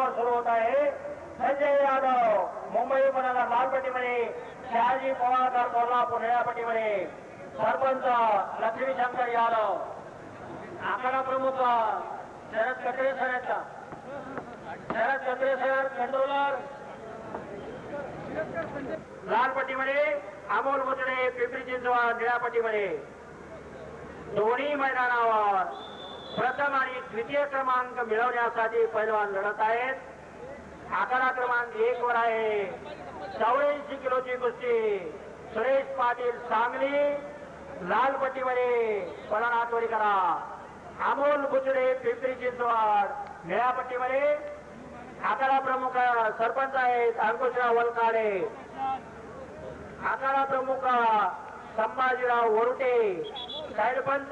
क्रमांकावर सुरू होत आहे. संजय यादव मुंबई पुण्याला लाल पट्टीमध्ये, शहाजी पवारकर कोल्हापूर निळ्या पट्टीमध्ये, सरपंच लक्ष्मीशंकर यादव, आखाडा प्रमुख शरद कत्रे सर आहेत. शरद कत्रे सर कंट्रोलर लाल पट्टीमध्ये, अमोल मुचडे पिंपरी चिंचवड निळ्या पट्टीमध्ये. दोन्ही मैदानावर प्रथम आणि द्वितीय क्रमांक मिळवण्यासाठी पैलवान लढत आहेत. आखाडा क्रमांक 1 वर आहे 84 किलोची कुस्ती. सुरेश पाटील सांगली लाल पट्टीमध्ये पळण हातवडी करा. अमोल बुचडे पिंपरी चिंचवड निळ्या पट्टीमध्ये. आखाडा प्रमुख सरपंच आहेत अंकुशराव वलकाडे. आखाडा प्रमुख संभाजीराव वरुटे. सरपंच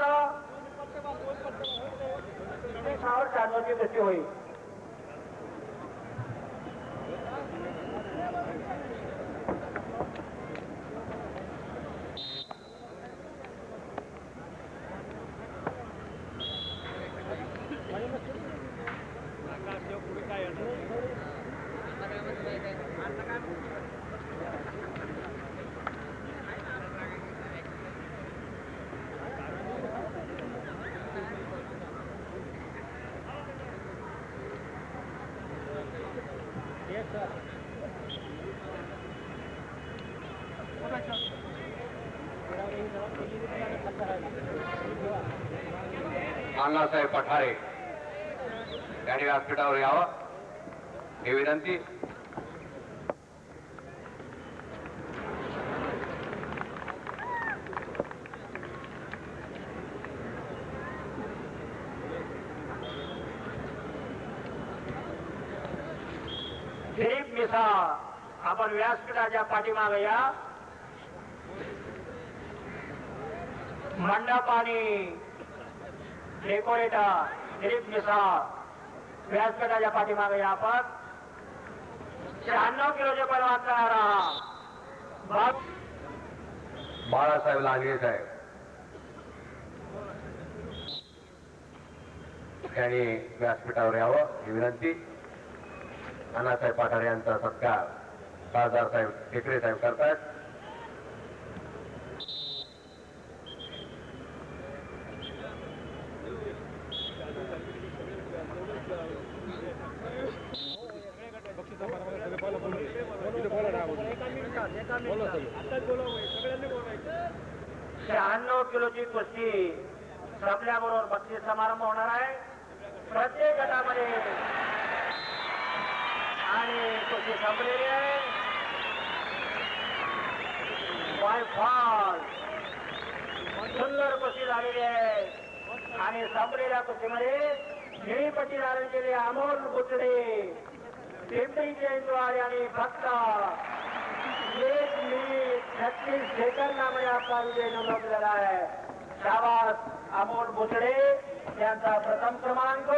शानोची कुस्ती होईल. अण्णासाहेब पठारे यांनी व्यासपीठावर यावं ही विनंती. दिलीप मिसाळ आपण व्यासपीठाच्या पाठीमागे या. मंडप आणि डेकोरेटर दिलीप मिसाळ व्यासपीठाच्या पाठीमागे या. आपण 96 किलोचे पैलवान तयार आहात. बाळासाहेब लांगरे साहेब यांनी व्यासपीठावर यावं ही विनंती. अण्णासाहेब पठारे यांचा सत्कार खासदार साहेब टेकरे साहेब करतात. शहाण्णव किलोची कुस्ती संपल्याबरोबर बक्षीस समारंभ होणार आहे. प्रत्येक गटामध्ये आणि कुस्ती संपलेली आहे. सुंदर कुस्ती झालेली आहे आणि संपलेल्या कुस्तीमध्ये निळी पट्टी धारण केली अमोल बुचडे पिंपरी चिंचवड आणि फक्त 1 मिनिट 36 सेकंदामध्ये आपला विजय नोंदवलेला आहे. शाबास अमोल बुचडे यांचा प्रथम क्रमांक.